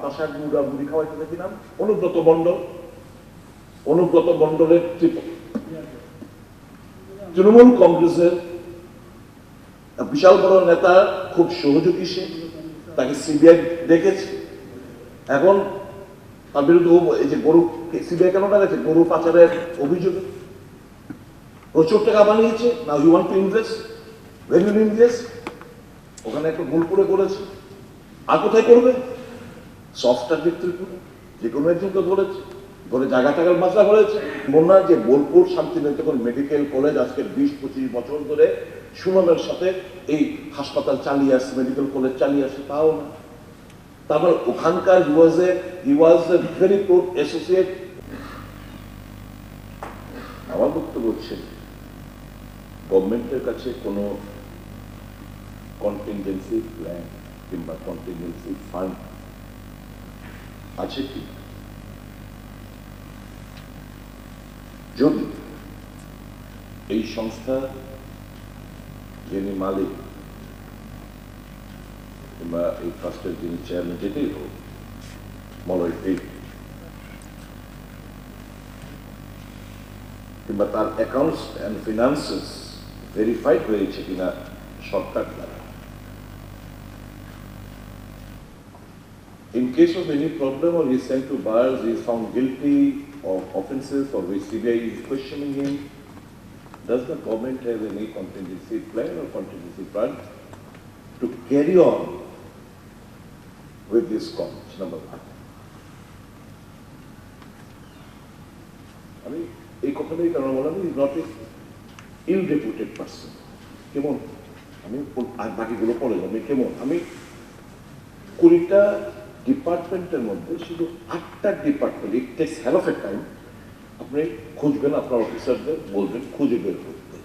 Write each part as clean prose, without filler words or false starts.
বাতাসা গুড়া গুড়ি খাওয়াইতে দেখি নাম অনুব্রত মণ্ডলের তৃণমূল কংগ্রেসের বিশাল বড় নেতা, খুব সহযোগী সে, তাকে সিবিআই দেখেছে। এখন তার বিরুদ্ধে এই যে গরু সিবিআই কেন ডাকেছে? গরু পাচারের অভিযোগে প্রচুর টাকা বানিয়েছে। Now you want to invest, when you invest, ওখানে একটা ভুল করে করেছে। আর কোথায় করবে? সফটওয়্যার বিক্রি করে যে কোনো একজনকে ধরেছে, ধরে জায়গা টাকার মাত্রা করেছে। মনে হয় যে বোলপুর শান্তিনিকেতন মেডিকেল কলেজ আজকে 20-25 বছর ধরে সুনামের সাথে এই হাসপাতাল চালিয়ে আসছে, মেডিকেল কলেজ চালিয়ে আসছে, তাও না। তারপর ওখানকার he was a very good associate. আমার বক্তব্য হচ্ছে গভর্নমেন্টের কাছে কোনো কন্টিনজেন্সি প্ল্যান কিংবা কন্টিনজেন্সি ফান্ড আছে কি? যদি এই সংস্থা যিনি মালিক কিংবা এই ট্রাস্টের যিনি চেয়ারম্যান, যেতেই হোক, মলয় কিংবা তার অ্যাকাউন্টস অ্যান্ড ফিনান্সেস ভেরিফাইড হয়েছে কিনা সরকার দ্বারা। In case of any problem or he is sent to bars, he is found guilty of offences for which CBI is questioning him, does the government have any contingency plan or contingency fund to carry on with this cause? Number one. I mean, এই কথাটাই কারণ বললাম, is not a ill reputed person. কেমন আমি আর বাকিগুলো পড়ে যাবে, কেমন আমি 20টা ডিপার্টমেন্টের মধ্যে শুধু 8টা department, it takes half of a time. আপনি খুঁজবেন, আপনার অফিসারদের বলবেন খুঁজে বের করতে।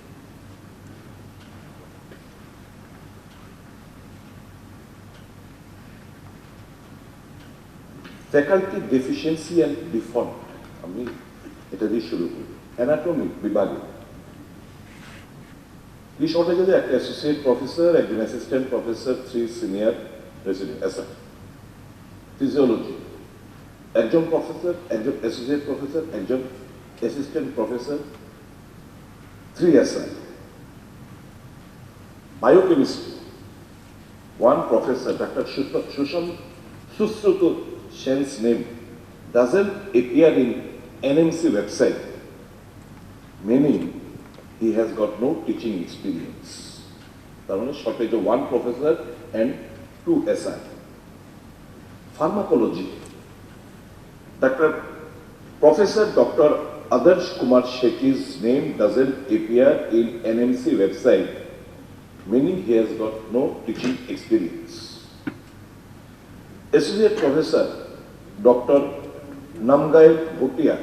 ফ্যাকাল্টি ডেফিসিয়েন্সি অ্যান্ড ডিফল্ট, আমি এটা দিয়ে শুরু করি। অ্যানাটমি বিভাগে কি শর্টেজ আছে? একটা অ্যাসোসিয়েট প্রফেসর, একজন অ্যাসিস্ট্যান্ট প্রফেসর, 3 সিনিয়র রেসিডেন্ট অ্যাসাইন্ট। ফিজিওলজি একজন প্রফেসর, একজন অ্যাসোসিয়েট প্রফেসর, একজন অ্যাসিস্ট্যান্ট প্রফেসর, 3 অ্যাসাইন্ট। Biochemistry 1 professor, Dr. Susruto Sen's name doesn't appear in NMC website, meaning he has got no teaching experience. তার মানে shortage of 1 professor and 2 SI. Pharmacology, Professor Dr. Adarsh Kumar Shetty's name doesn't appear in NMC website, meaning he has got no teaching experience. Associate Professor Dr. Namgai Bhutia,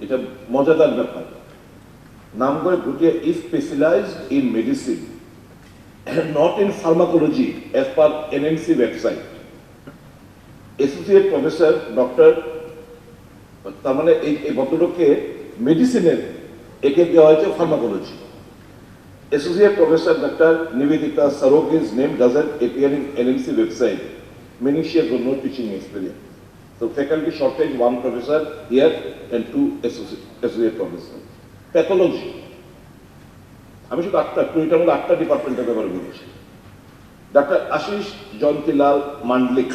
এটা মজাদার ব্যাপার, Namgai Bhutia is specialized in medicine and not in pharmacology as per NMC website. Associate Professor Dr. তার মানে এই ভদ্রলোককে মেডিসিনের একে দেওয়া হয়েছে pharmacology. Associate Professor Dr. Nivedita Sarogi's name doesn't appear in NMC website, meaning she has got no teaching experience. So faculty shortage, 1 professor here and 2 associate professors. Pathology, আমি শুধু 8টার মধ্যে 8টা ডিপার্টমেন্টের ব্যাপারে বলেছি। Dr. Ashish Jantilal Mandlik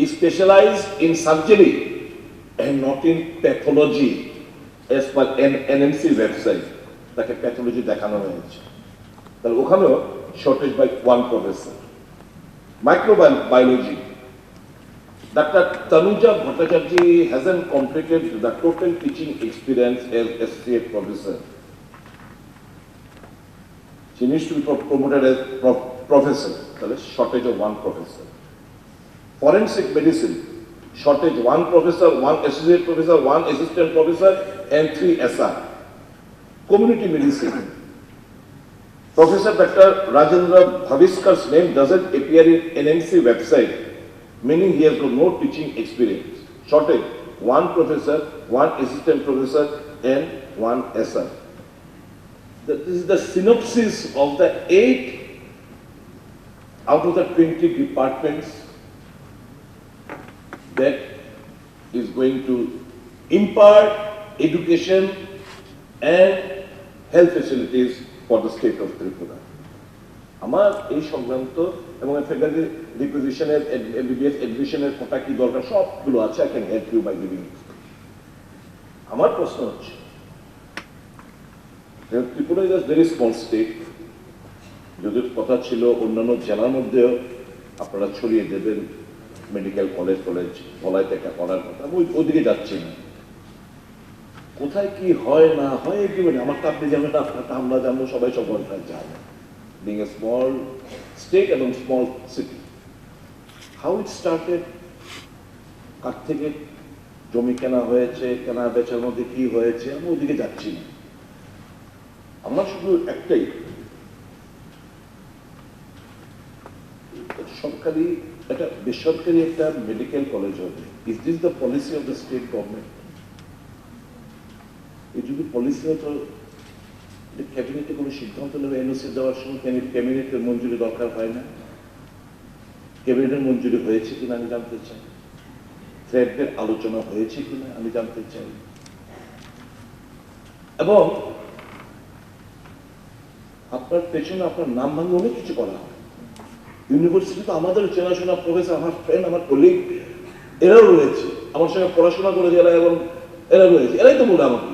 is specialized in surgery and not in pathology as per NMC website. তাকে pathology দেখানো হয়েছে, তাহলে ওখানেও shortage by 1 professor. Microbiology, Dr. Tanuja Bhattacharjee hasn't completed the total teaching experience as associate professor. She needs to be promoted as professor, তাহলে shortage of 1 professor. Forensic medicine, shortage 1 professor, 1 associate professor, 1 assistant professor and 3 SR. Community medicine, Professor Dr. Rajendra Bhaviskar's name doesn't appear in NMC website, meaning he has got no teaching experience. Shortage 1 professor, 1 assistant professor and 1 SR. This is the synopsis of the 8 out of the 20 departments that is going to impart education and health facilities for the state of Tripura. আমার এই সংক্রান্ত এবং federal রিপোজিশনের MBBS এডমিশনের কোটা কি দরকার সবগুলো আছে। I can help you by giving it. আমার প্রশ্ন হচ্ছে, Tripura is a very small state, যদিও কথা ছিল অন্যান্য জেলার মধ্যেও আপনারা ছড়িয়ে দেবেন মেডিকেল কলেজ বলাই থেকে করার কথা, ওইদিকে যাচ্ছি না। কোথায় কি হয় না হয় একেবারে আমার তো আপনি জানেন, আপনার আমরা জানবো, সবাই সব ঘটনা জানে। Being a small state এবং small city, how it started, কার থেকে জমি কেনা হয়েছে, কেনা বেচার মধ্যে কি হয়েছে, আমি ওদিকে যাচ্ছি না। আমার শুধু একটাই, সরকারি একটা বেসরকারি একটা মেডিকেল কলেজ হবে। Is this the policy of the state government? এই যদি পলিসি হতো, ক্যাবিনেটে কোনো সিদ্ধান্ত নেবে এনওসি দেওয়ার সময় ক্যাবিনেটের মঞ্জুরি দরকার হয় না? ক্যাবিনেটের মঞ্জুরি হয়েছে কিনা আমি জানতে চাই, থ্রেডের আলোচনা হয়েছে কিনা আমি জানতে চাই। এবং আপনার পেছনে আপনার নাম ভাঙে অনেক কিছু করা হয়। ইউনিভার্সিটি তো আমাদের চেনাশোনা প্রফেসর, আমার ফ্রেন্ড, আমার কলিগ, এরাও রয়েছে, আমার সঙ্গে পড়াশোনা করে যারা, এবং এরা রয়েছে, এরাই তো বলে আমাকে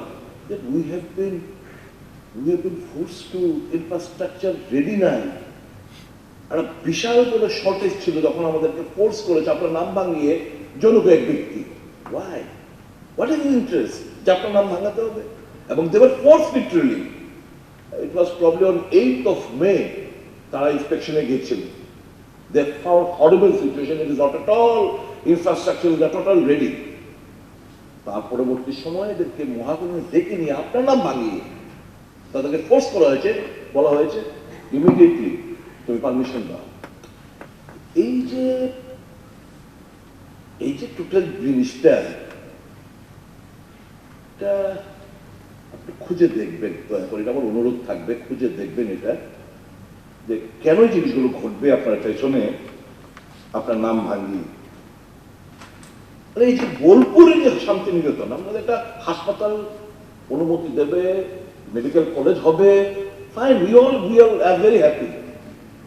we have been forced to infrastructure ready নাই। একটা বিশাল বড় শর্টেজ ছিল যখন আমাদেরকে ফোর্স করেছে আপনার নাম ভাঙিয়ে জনক এক ব্যক্তি। why? what is the interest যে আপনার নাম ভাঙাতে হবে? এবং they were forced literally. It was probably on 8th of May তারা ইন্সপেকশনে গিয়েছিল। They found horrible situation, it is not at all infrastructure is not at all ready. তার পরবর্তী সময় এদেরকে মহাকরণে ডেকে নিয়ে আপনার নাম ভাঙিয়ে তাদেরকে ফোর্স করা হয়েছে, বলা হয়েছে ইমিডিয়েটলি তুমি পারমিশন দাও। এই যে টোটাল জিনিসটা আপনি খুঁজে দেখবেন, দয়া করে, এটা আমার অনুরোধ থাকবে, খুঁজে দেখবেন এটা, যে কেন এই জিনিসগুলো ঘটবে আপনার পেছনে আপনার নাম ভাঙিয়ে। এই যে বোলপুরের যে শান্তিনিকেতন, আমাদের একটা হাসপাতাল অনুমতি দেবে, মেডিকেল কলেজ হবে, fine, we are very happy,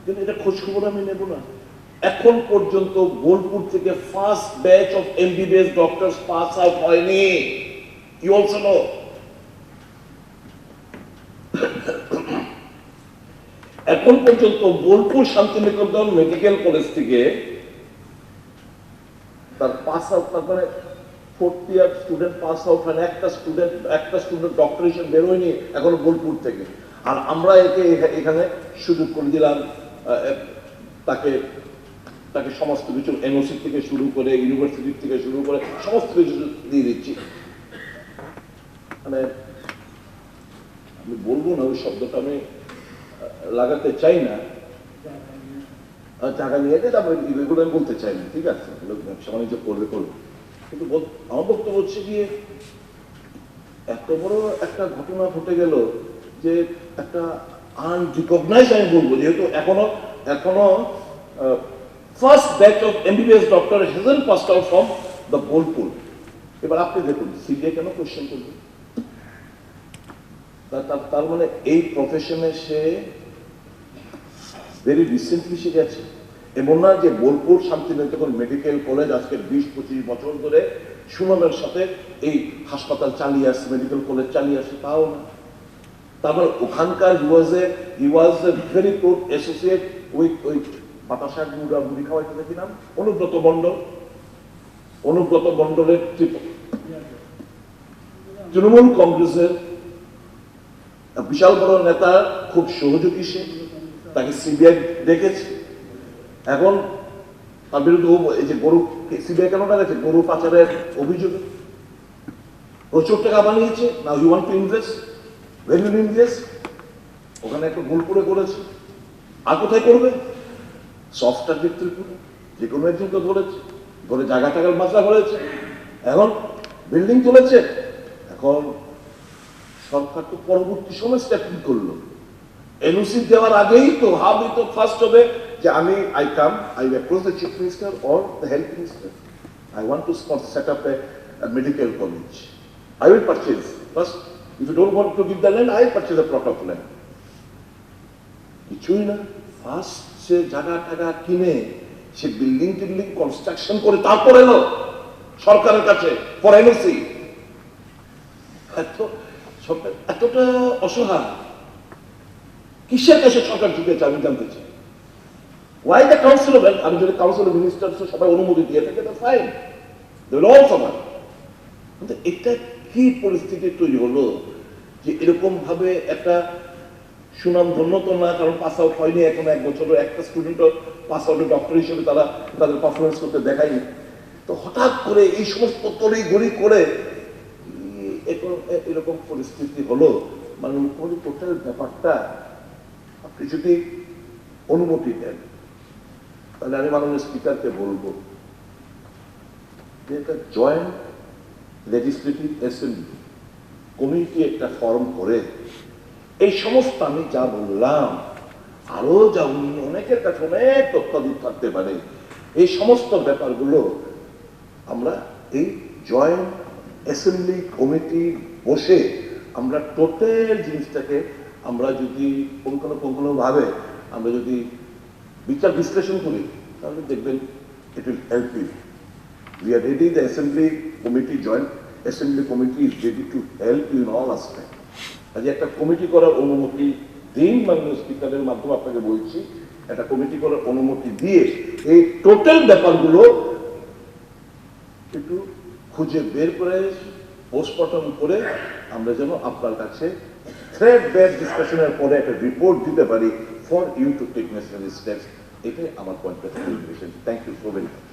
কিন্তু এটা খোঁজ খবর আমি নেব না। এখন পর্যন্ত বোলপুর থেকে first batch of MBBS doctors pass out হয়নি। You also know. এখন পর্যন্ত বোলপুর শান্তিনিকেতন মেডিকেল কলেজ থেকে তার পাস আউট, তার মানে fourth year student pass out হয় না, একটা স্টুডেন্ট ডক্টর হিসেবে বেরোয়নি এখনো বোলপুর থেকে। আর আমরা এখানে সুযোগ করে দিলাম, তাকে সমস্ত কিছু এনওসি থেকে শুরু করে ইউনিভার্সিটি থেকে শুরু করে সমস্ত কিছু দিয়ে দিচ্ছি। মানে আমি বলবো না, ওই শব্দটা আমি লাগাতে চাই না, টাকা নিয়ে এগুলো আমি বলতে চাই না, ঠিক আছে, ব্যবসা বাণিজ্য করবে, কিন্তু আমার বক্তব্য হচ্ছে গিয়ে এত বড় একটা ঘটনা ঘটে গেল যে একটা আনরিকগনাইজড, আমি বলবো, যেহেতু এখনো first batch of MBBS doctor hasn't passed out from the Bolpur. এবার আপনি দেখুন সিবিআই কেন কোয়েশ্চেন করবে? তার মানে এই প্রফেশনে সে ভেরি রিসেন্টলি সে গেছে। এমন না যে বোলপুর শান্তিনিকেতন মেডিকেল কলেজ আজকে 20-25 বছর ধরে সুনামের সাথে এই হাসপাতাল চালিয়ে আসছে, মেডিকেল কলেজ চালিয়ে আসছে, তাও না। তারপর ওখানকার he was a very good associate with ওই বাতাসা মুড়ি খাওয়াইতে দেখি নাম অনুব্রত মণ্ডলের তৃণমূল কংগ্রেসের বিশাল বড় নেতা, খুব সহযোগী সে, তাকে সিবিআই দেখেছে। এখন তার বিরুদ্ধে এই যে গরু, সিবিআই কেন ডাকেছে? গরু পাচারের অভিযোগে প্রচুর টাকা বানিয়েছে। Now you want to invest, when you invest, ওখানে একটা বোলপুরে করেছে, আর কোথায় করবে? সফটওয়্যার ত্রিপুরা, যে কোনো একজনকে ধরে জায়গা টাকার মাত্রা করেছে, এখন বিল্ডিং চলেছে। এখন সরকার তো পরবর্তী সময় স্টেপমেন্ট করলো, এনওসি দেওয়ার আগেই তো ভাবই তো ফার্স্ট হবে যে I approach the chief minister or the health minister, I want to set up a medical college. I will purchase. First, if you don't want to give the land, I will purchase a plot of land. কিছুই না, first সে জায়গা টাকা কিনে সে building tilting construction করে তারপর এলো সরকারের কাছে ফর এনওসি। এতটা অসহায় কিসের কাছে সরকার ঝুঁকেছে আমি জানতে চাই। Why the council of, আমি যদি কাউন্সিল অফ মিনিস্টার্স সবাই অনুমতি দিয়ে থাকে তো fine, they will all suffer. কিন্তু এটা কি পরিস্থিতি তৈরি হলো যে এরকম ভাবে একটা সুনাম ধন্য তো না, কারণ পাস আউট হয়নি এখন, এক বছর একটা স্টুডেন্টও পাস আউটের ডক্টর হিসেবে তারা তাদের পারফরমেন্স করতে দেখায়নি। তো হঠাৎ করে এই সমস্ত তড়িঘড়ি করে এরকম পরিস্থিতি হলো। মানে মুখ্যমন্ত্রী টোটাল ব্যাপারটা আপনি যদি অনুমতি দেন তাহলে আমি মাননীয় স্পিকারকে বলবো যে একটা জয়েন্ট লেজিসলেটিভ অ্যাসেম্বলি কমিটি একটা ফর্ম করে এই সমস্ত আমি যা বললাম আরো যা অনেকের কাছে অনেক তথ্যাদি থাকতে পারে, এই সমস্ত ব্যাপারগুলো আমরা এই জয়েন্ট অ্যাসেম্বলি কমিটি বসে আমরা টোটাল জিনিসটাকে আমরা যদি পুঙ্খানুপুঙ্খভাবে আমরা যদি বিচার বিশ্লেষণ করি তাহলে দেখবেন it will help you. We are ready, the assembly committee, joint assembly committee is ready to help you in all aspects. আজ একটা কমিটি করার অনুমতি দিন, মাননীয় স্পিকারের মাধ্যমে আপনাকে বলছি, একটা কমিটি করার অনুমতি দিয়ে এই টোটাল ব্যাপারগুলো একটু খুঁজে বের করে পোস্টমর্টম করে আমরা যেন আপনার কাছে থ্রেড বেস ডিসকাশনের পরে একটা রিপোর্ট দিতে পারি for you to take necessary steps. এটাই আমার point of view. Thank you so very much.